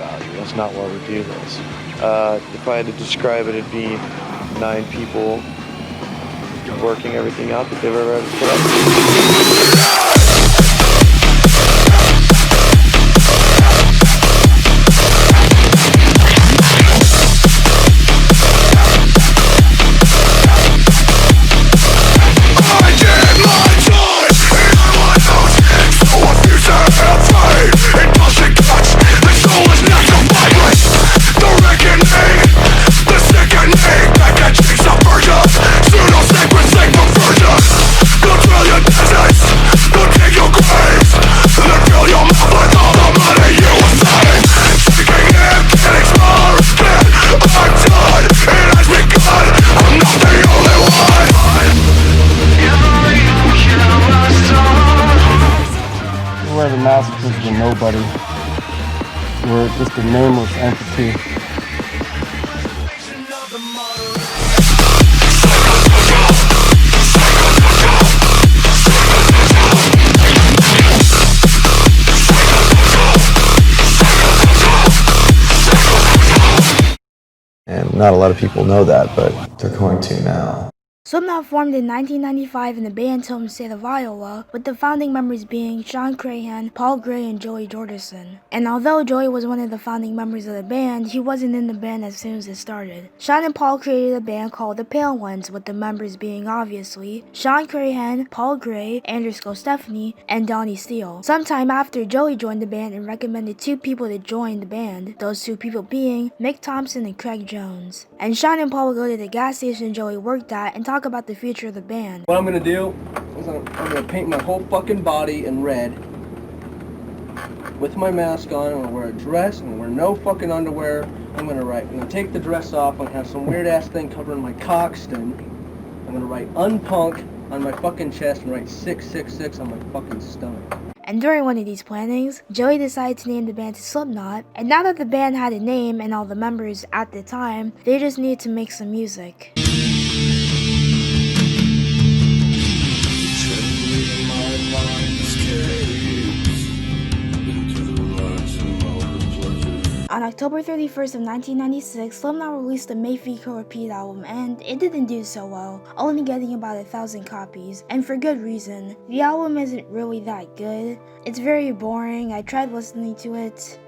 value. That's not why we do this. If I had to describe it, it'd be 9 people working everything out that they've ever had to put up. Wear the mask because we're nobody. We're just a nameless entity. And not a lot of people know that, but they're going to now. Slipknot formed in 1995 in the band's home state of Iowa, with the founding members being Sean Crahan, Paul Gray, and Joey Jordison. And although Joey was one of the founding members of the band, he wasn't in the band as soon as it started. Sean and Paul created a band called the Pale Ones, with the members being obviously Sean Crahan, Paul Gray, Andrew Stephanie, and Donnie Steele. Sometime after, Joey joined the band and recommended 2 people to join the band, those 2 people being Mick Thompson and Craig Jones. And Sean and Paul would go to the gas station Joey worked at and talk about the future of the band. What I'm gonna do is I'm gonna paint my whole fucking body in red with my mask on. I'm gonna wear a dress. I'm gonna wear no fucking underwear. I'm gonna take the dress off. I'm gonna have some weird ass thing covering my cockston. I'm gonna write unpunk on my fucking chest and write 666 on my fucking stomach. And during one of these plannings, Joey decided to name the band to Slipknot, and now that the band had a name and all the members at the time, they just needed to make some music. On October 31st of 1996, Slipknot released the Mate.Feed.Kill.Repeat album, and it didn't do so well, only getting about 1,000 copies, and for good reason. The album isn't really that good. It's very boring. I tried listening to it.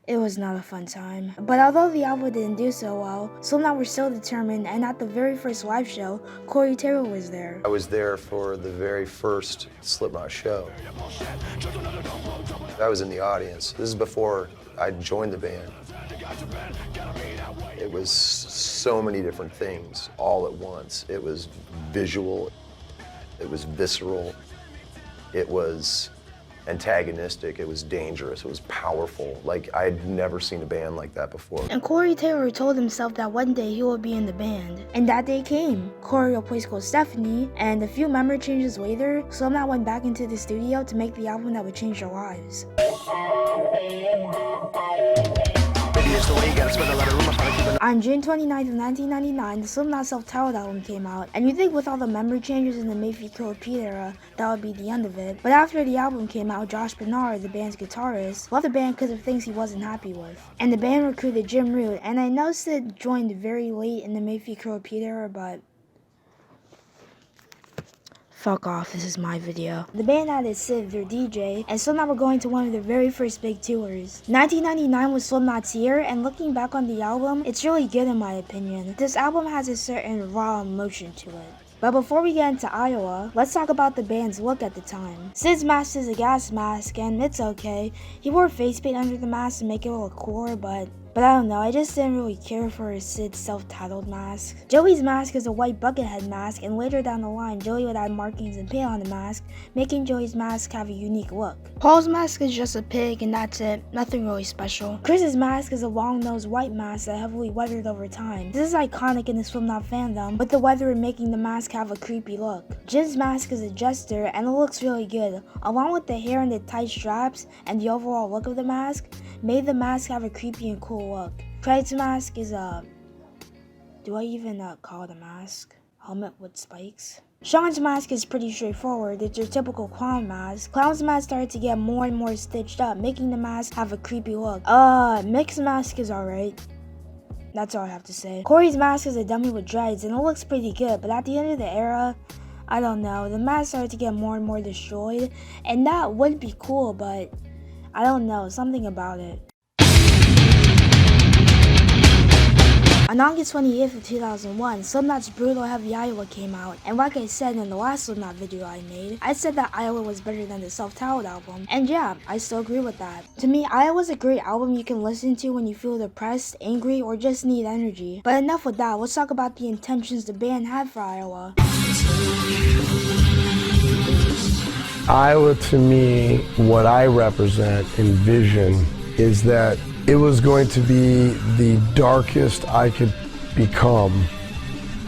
It was not a fun time. But although the album didn't do so well, Slipknot were still determined, and at the very first live show, Corey Taylor was there. I was there for the very first Slipknot show. I was in the audience. This is before I joined the band. It was so many different things all at once. It was visual, it was visceral, it was antagonistic, it was dangerous, it was powerful. Like, I had never seen a band like that before. And Corey Taylor told himself that one day he would be in the band. And that day came. Corey replaced Stephanie, and a few member changes later, Slipknot went back into the studio to make the album that would change their lives. On June 29th of 1999, the Slipknot self-titled album came out, and you'd think with all the member changes in the Mate.Feed.Kill.Repeat era, that would be the end of it. But after the album came out, Josh Bernard, the band's guitarist, left the band because of things he wasn't happy with. And the band recruited Jim Root, and I know Sid joined very late in the Mate.Feed.Kill.Repeat era, but fuck off, this is my video. The band added Sid, their DJ, and Slipknot were going to one of their very first big tours. 1999 was Slipknot's year, and looking back on the album, it's really good in my opinion. This album has a certain raw emotion to it. But before we get into Iowa, let's talk about the band's look at the time. Sid's mask is a gas mask, and it's okay. He wore face paint under the mask to make it look cooler, but I don't know, I just didn't really care for Sid's self-titled mask. Joey's mask is a white bucket head mask, and later down the line, Joey would add markings and paint on the mask, making Joey's mask have a unique look. Paul's mask is just a pig, and that's it, nothing really special. Chris's mask is a long-nosed white mask that heavily weathered over time. This is iconic in the Slipknot fandom, with the weathering making the mask have a creepy look. Jim's mask is a jester, and it looks really good. Along with the hair and the tight straps, and the overall look of the mask, made the mask have a creepy and cool look. Craig's mask is do I even call it a mask? Helmet with spikes? Sean's mask is pretty straightforward. It's your typical clown mask. Clown's mask started to get more and more stitched up, making the mask have a creepy look. Mixed mask is alright. That's all I have to say. Corey's mask is a dummy with dreads, and it looks pretty good, but at the end of the era, I don't know, the mask started to get more and more destroyed, and that would be cool, but I don't know, something about it. On August 28th of 2001, Slipknot's Brutal Heavy Iowa came out, and like I said in the last Slipknot video I made, I said that Iowa was better than the self-titled album, and yeah, I still agree with that. To me, Iowa's a great album you can listen to when you feel depressed, angry, or just need energy. But enough with that, let's talk about the intentions the band had for Iowa. Iowa, to me, what I represent and envision is that it was going to be the darkest I could become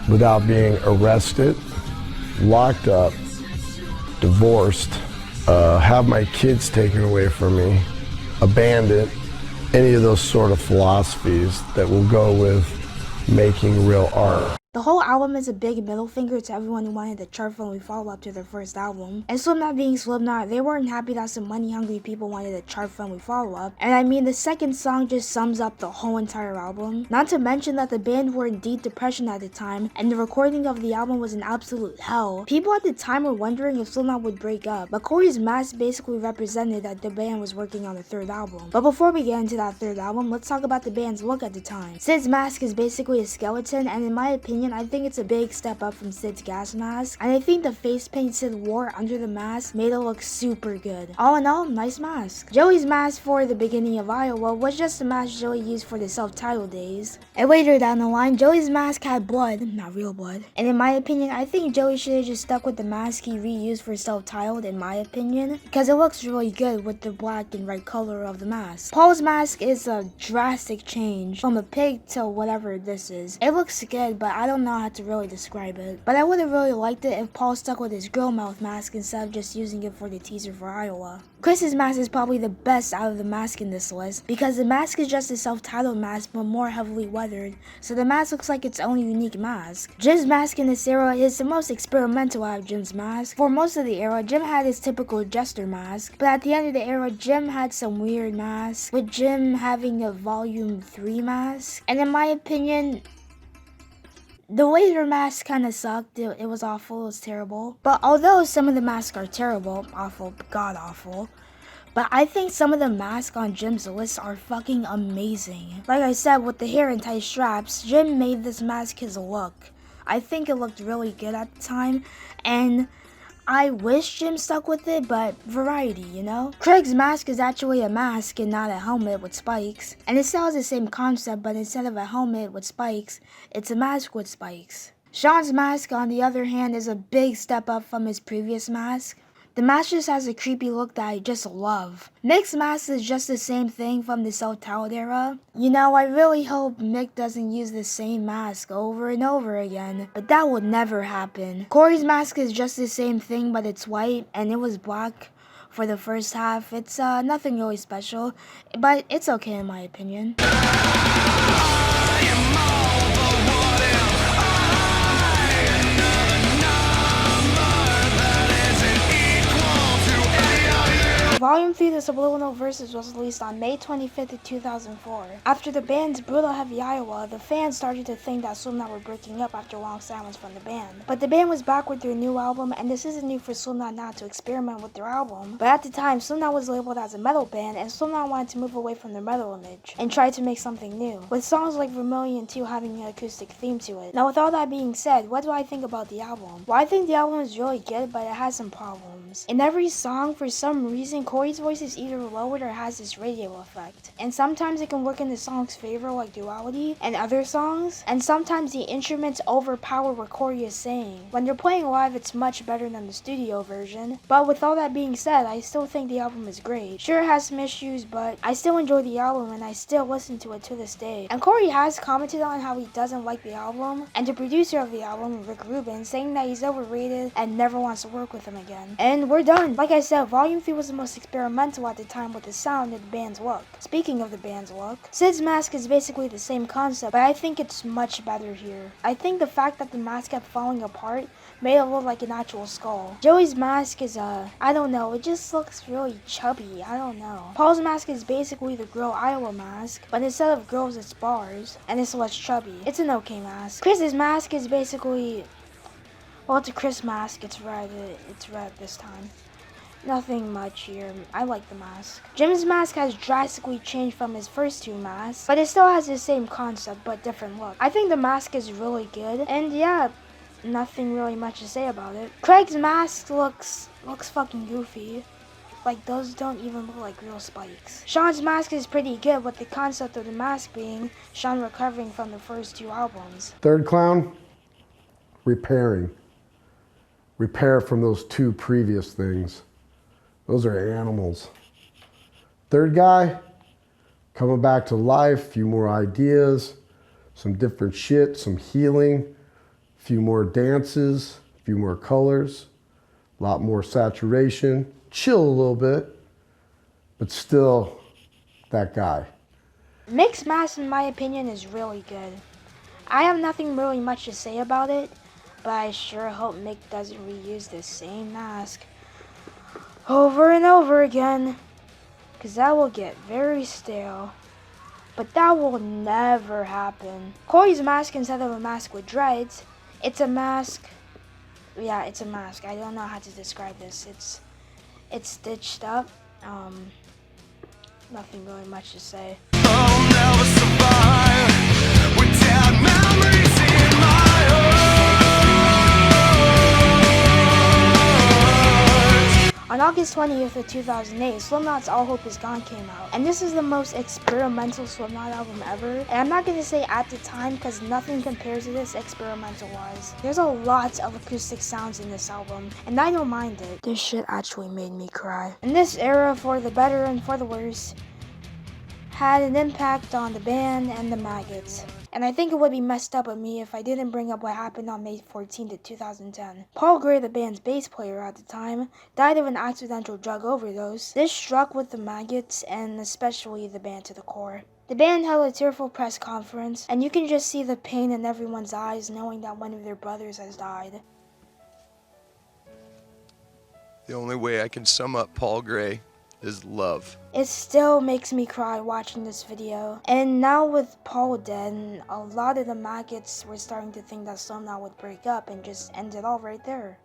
without being arrested, locked up, divorced, have my kids taken away from me, abandoned, any of those sort of philosophies that will go with making real art. The whole album is a big middle finger to everyone who wanted the chart-friendly follow-up to their first album. And Slipknot being Slipknot, they weren't happy that some money-hungry people wanted a chart-friendly follow-up. And I mean, the second song just sums up the whole entire album. Not to mention that the band were in deep depression at the time, and the recording of the album was an absolute hell. People at the time were wondering if Slipknot would break up, but Corey's mask basically represented that the band was working on a third album. But before we get into that third album, let's talk about the band's look at the time. Sid's mask is basically a skeleton, and in my opinion, I think it's a big step up from Sid's gas mask, and I think the face paint Sid wore under the mask made it look super good. All in all, nice mask. Joey's mask for the beginning of Iowa was just the mask Joey used for the self-titled days. And later down the line, Joey's mask had blood, not real blood. And in my opinion, I think Joey should have just stuck with the mask he reused for self-titled, in my opinion, because it looks really good with the black and red color of the mask. Paul's mask is a drastic change from a pig to whatever this is. It looks good, but I don't know how to really describe it. But I would have really liked it if Paul stuck with his grill mouth mask instead of just using it for the teaser for Iowa. Chris's mask is probably the best out of the mask in this list, because the mask is just a self-titled mask but more heavily weathered, so the mask looks like its own unique mask. Jim's mask in this era is the most experimental out of Jim's mask. For most of the era, Jim had his typical jester mask, but at the end of the era, Jim had some weird masks, with Jim having a Volume 3 mask, and in my opinion, the later mask kinda sucked. It was awful, it was terrible. But although some of the masks are terrible, awful, god awful, but I think some of the masks on Jim's list are fucking amazing. Like I said, with the hair and tight straps, Jim made this mask his look. I think it looked really good at the time, and I wish Jim stuck with it, but variety, you know? Craig's mask is actually a mask and not a helmet with spikes. And it still has the same concept, but instead of a helmet with spikes, it's a mask with spikes. Sean's mask, on the other hand, is a big step up from his previous mask. The mask just has a creepy look that I just love. Mick's mask is just the same thing from the self-titled era. You know, I really hope Mick doesn't use the same mask over and over again, but that would never happen. Corey's mask is just the same thing, but it's white, and it was black for the first half. It's nothing really special, but it's okay in my opinion. Volume 3 of the Subliminal Verses was released on May 25th of 2004. After the band's Brutal Heavy Iowa, the fans started to think that Slipknot were breaking up after a long silence from the band. But the band was back with their new album, and this isn't new for Slipknot now to experiment with their album. But at the time, Slipknot was labeled as a metal band, and Slipknot wanted to move away from their metal image and try to make something new, with songs like Vermilion 2 having an acoustic theme to it. Now with all that being said, what do I think about the album? Well, I think the album is really good, but it has some problems. In every song, for some reason, Corey's voice is either lowered or has this radio effect. And sometimes it can work in the song's favor like Duality and other songs, and sometimes the instruments overpower what Corey is saying. When they're playing live, it's much better than the studio version. But with all that being said, I still think the album is great. Sure, it has some issues, but I still enjoy the album and I still listen to it to this day. And Corey has commented on how he doesn't like the album, and the producer of the album, Rick Rubin, saying that he's overrated and never wants to work with him again. And we're done. Like I said, Volume 3 was the most most experimental at the time with the sound and the band's look. Speaking of the band's look, Sid's mask is basically the same concept, but I think it's much better here. I think the fact that the mask kept falling apart made it look like an actual skull. Joey's mask is I don't know, it just looks really chubby, I don't know. Paul's mask is basically the Grow Iowa mask, but instead of girls it's bars, and it's less chubby. It's an okay mask. Chris's mask is basically, well, it's a Chris mask, it's red this time. Nothing much here, I like the mask. Jim's mask has drastically changed from his first two masks, but it still has the same concept, but different look. I think the mask is really good, and yeah, nothing really much to say about it. Craig's mask looks fucking goofy. Like, those don't even look like real spikes. Sean's mask is pretty good, with the concept of the mask being Sean recovering from the first two albums. Third clown, repairing. Repair from those two previous things. Those are animals. Third guy, coming back to life, few more ideas, some different shit, some healing, few more dances, few more colors, a lot more saturation, chill a little bit, but still that guy. Mick's mask, in my opinion, is really good. I have nothing really much to say about it, but I sure hope Mick doesn't reuse the same mask over and over again, because that will get very stale. But that will never happen. Corey's mask, instead of a mask with dreads, it's a mask. Yeah, it's a mask. I don't know how to describe this. It's stitched up. Nothing really much to say. I'll never survive without memories in my heart. On August 20th of 2008, Slipknot's All Hope Is Gone came out, and this is the most experimental Slipknot album ever, and I'm not going to say at the time because nothing compares to this experimental-wise. There's a lot of acoustic sounds in this album, and I don't mind it. This shit actually made me cry. In this era, for the better and for the worse, had an impact on the band and the Maggots. And I think it would be messed up of me if I didn't bring up what happened on May 14th of 2010. Paul Gray, the band's bass player at the time, died of an accidental drug overdose. This struck with the Maggots and especially the band to the core. The band held a tearful press conference, and you can just see the pain in everyone's eyes knowing that one of their brothers has died. The only way I can sum up Paul Gray is love. It still makes me cry watching this video. And now with Paul dead, a lot of the Maggots were starting to think that Slipknot would break up and just end it all right there.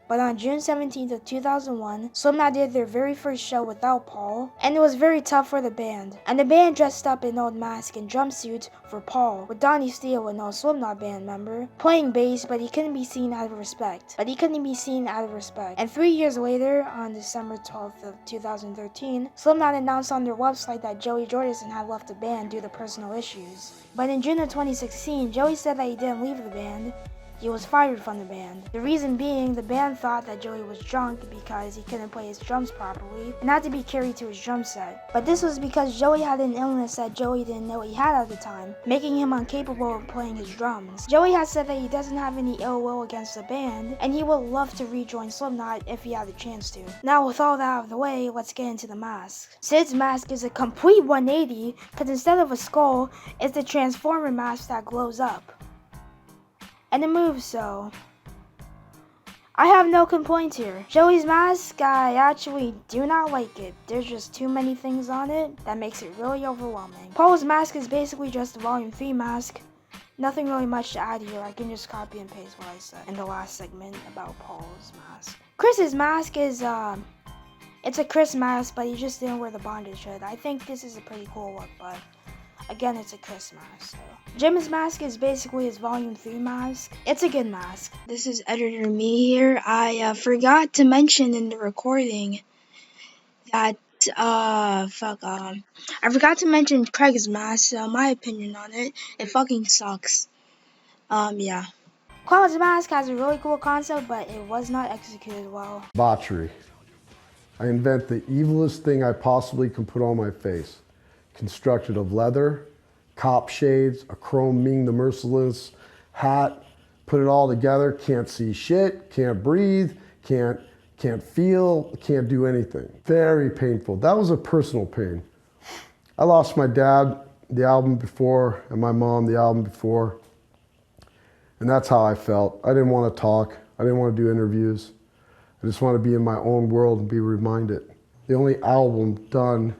But on June 17th of 2001, Slipknot did their very first show without Paul, and it was very tough for the band. And the band dressed up in old mask and jumpsuits for Paul, with Donnie Steele, an old Slipknot band member, playing bass, but he couldn't be seen out of respect. And 3 years later, on December 12th of 2013, Slipknot announced on their website that Joey Jordison had left the band due to personal issues. But in June of 2016, Joey said that he didn't leave the band. He was fired from the band. The reason being, the band thought that Joey was drunk because he couldn't play his drums properly and had to be carried to his drum set. But this was because Joey had an illness that Joey didn't know he had at the time, making him incapable of playing his drums. Joey has said that he doesn't have any ill will against the band, and he would love to rejoin Slipknot if he had the chance to. Now with all that out of the way, let's get into the mask. Sid's mask is a complete 180, because instead of a skull, it's the Transformer mask that glows up. And it moves, so I have no complaints here. Joey's mask, I actually do not like it. There's just too many things on it that makes it really overwhelming. Paul's mask is basically just a Volume 3 mask. Nothing really much to add here. I can just copy and paste what I said in the last segment about Paul's mask. Chris's mask is it's a Chris mask, but he just didn't wear the bondage hood. I think this is a pretty cool look, but again, it's a Chris mask. So. Jim's mask is basically his Volume 3 mask. It's a good mask. This is Editor Me here. I forgot to mention in the recording that, I forgot to mention Craig's mask. My opinion on it, it fucking sucks. Yeah. Cloud's mask has a really cool concept, but it was not executed well. Botchery. I invent the evilest thing I possibly can put on my face. Constructed of leather, cop shades, a chrome Ming the Merciless hat, put it all together, can't see shit, can't breathe, can't Can't feel, can't do anything. Very painful. That was a personal pain. I lost my dad the album before and my mom the album before. And that's how I felt. I didn't want to talk. I didn't want to do interviews. I just want to be in my own world and be reminded. The only album done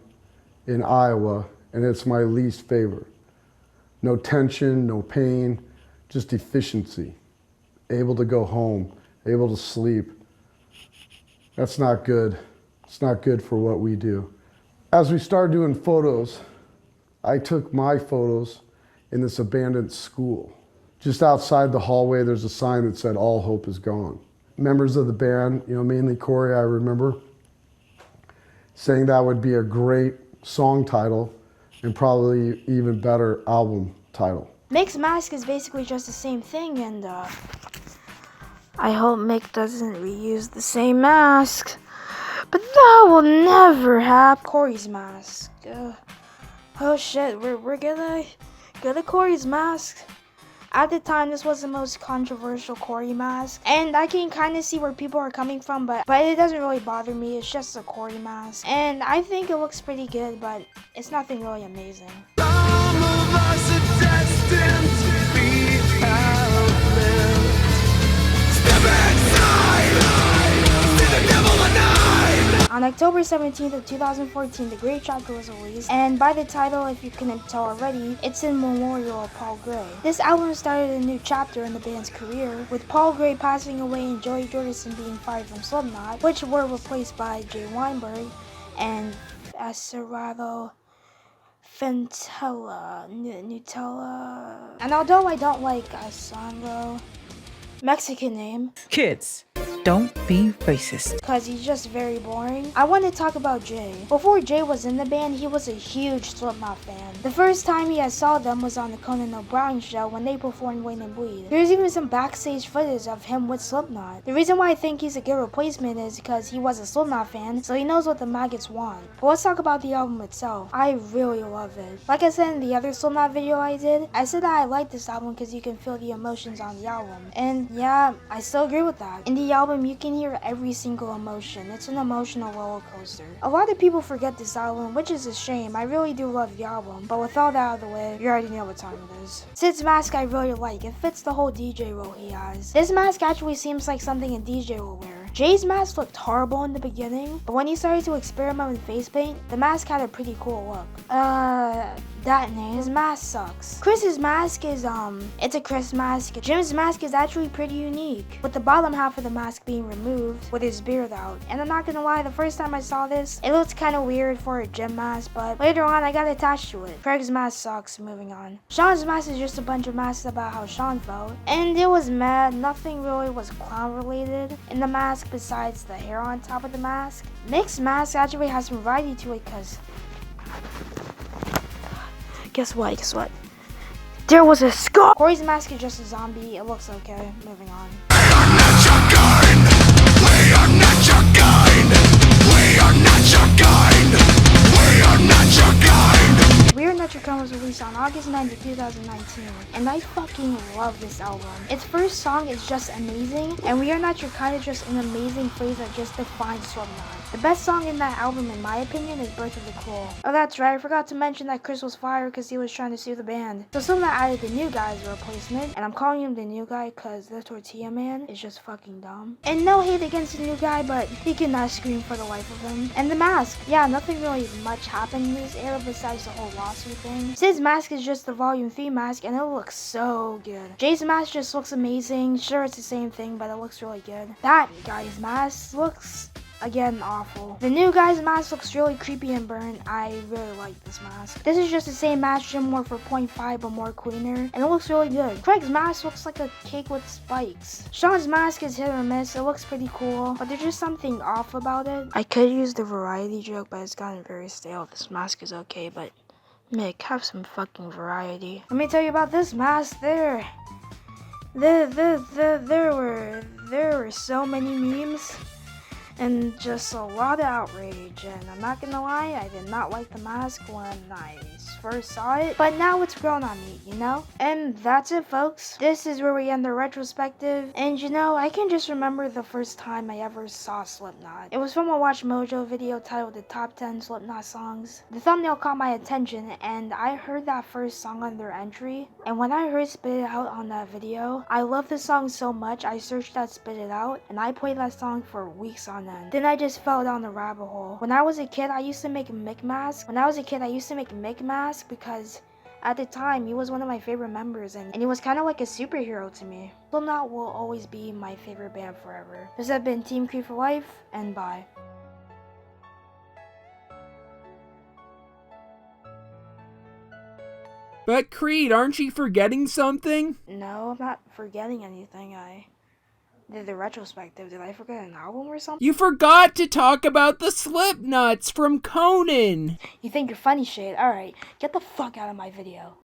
in Iowa, and it's my least favorite. No tension, no pain, just efficiency. Able to go home, able to sleep. That's not good. It's not good for what we do. As we started doing photos, I took my photos in this abandoned school. Just outside the hallway, there's a sign that said, "All hope is gone." Members of the band, mainly Corey, I remember, saying that would be a great song title and probably even better album title. Mick's mask is basically just the same thing, and I hope Mick doesn't reuse the same mask. But that will never happen. Corey's mask. Oh shit, we're gonna get a Corey's mask. At the time, this was the most controversial Corey mask, and I can kind of see where people are coming from, but it doesn't really bother me. It's just a Corey mask, and I think it looks pretty good, but it's nothing really amazing. Some of us are destined to be outlived. Step inside, see the devil alive. On October 17th of 2014, the Great Chapter was released, and by the title, if you couldn't tell already, it's in memorial of Paul Gray. This album started a new chapter in the band's career, with Paul Gray passing away and Joey Jordison being fired from Slipknot, which were replaced by Jay Weinberg and Acerado Nutella. And although I don't like Asandro, Mexican name, Kids, don't be racist. because he's just very boring, I want to talk about Jay. Before Jay was in the band, he was a huge Slipknot fan. The first time he saw them was on the Conan O'Brien show when they performed Wait and Bleed. There's even some backstage footage of him with Slipknot. The reason why I think he's a good replacement is because he was a Slipknot fan, so he knows what the maggots want. But let's talk about the album itself. I really love it. Like I said in the other Slipknot video I did, I said that I like this album because you can feel the emotions on the album. And yeah, I still agree with that. In the album, you can hear every single emotion. It's an emotional roller coaster. A lot of people forget this album, which is a shame. I really do love the album, but with all that out of the way, you already know what time it is. Sid's mask I really like. It fits the whole DJ role he has. This mask actually seems like something a DJ will wear. Jay's mask looked horrible in the beginning, but when he started to experiment with face paint, the mask had a pretty cool look. That name, his mask sucks. Chris's mask is, it's a Chris mask. Jim's mask is actually pretty unique, with the bottom half of the mask being removed, with his beard out. And I'm not gonna lie, the first time I saw this, it looked kinda weird for a Jim mask, but later on I got attached to it. Craig's mask sucks, moving on. Sean's mask is just a bunch of masks about how Sean felt, and it was mad. Nothing really was clown related in the mask besides the hair on top of the mask. Mick's mask actually has some variety to it, cause Guess what? There was a scar! Corey's mask is just a zombie. It looks okay. Moving on. We are not your kind. We are not your kind. We are not your kind. We are not your kind. We Are Not Your Kind was released on August 9th, 2019, and I fucking love this album. Its first song is just amazing, and We Are Not Your Kind is just an amazing phrase that just defines Slipknot. The best song in that album, in my opinion, is Birth of the Cruel. Oh, that's right, I forgot to mention that Chris was fired because he was trying to sue the band. So Slipknot added the new guy as a replacement, and I'm calling him the new guy because the Tortilla Man is just fucking dumb. And no hate against the new guy, but he cannot scream for the life of him. And the mask, yeah, nothing really much happened in this era besides the whole lawsuit thing. Sid's mask is just the Volume 3 mask, and it looks so good. Jay's mask just looks amazing. Sure, it's the same thing, but it looks really good. That guy's mask looks, again, awful. The new guy's mask looks really creepy and burnt. I really like this mask. This is just the same mask Jim wore for 0.5 but more cleaner, and it looks really good. Craig's mask looks like a cake with spikes. Sean's mask is hit or miss. It looks pretty cool, but there's just something off about it. I could use the variety joke, but it's gotten very stale. This mask is okay, but Mick, have some fucking variety. Let me tell you about this mask. There were so many memes and just a lot of outrage, and I'm not gonna lie, I did not like the mask when I first saw it, but now it's grown on me, you know? And that's it, folks. This is where we end the retrospective. And you know, I can just remember the first time I ever saw Slipknot. It was from a Watch Mojo video titled The Top 10 Slipknot Songs. The thumbnail caught my attention, and I heard that first song on their entry. And when I heard Spit It Out on that video, I loved the song so much, I searched that Spit It Out, and I played that song for weeks on end. Then I just fell down the rabbit hole. When I was a kid, I used to make Mick Mask. Because at the time, he was one of my favorite members, and he was kind of like a superhero to me. Slipknot will always be my favorite band forever. This has been TeamCreed4Life, and bye. But Creed, aren't you forgetting something? No, I'm not forgetting anything. I did the retrospective. Did I forget an album or something? You forgot to talk about the Slipknots from Conan! You think you're funny, Shade? Alright, get the fuck out of my video.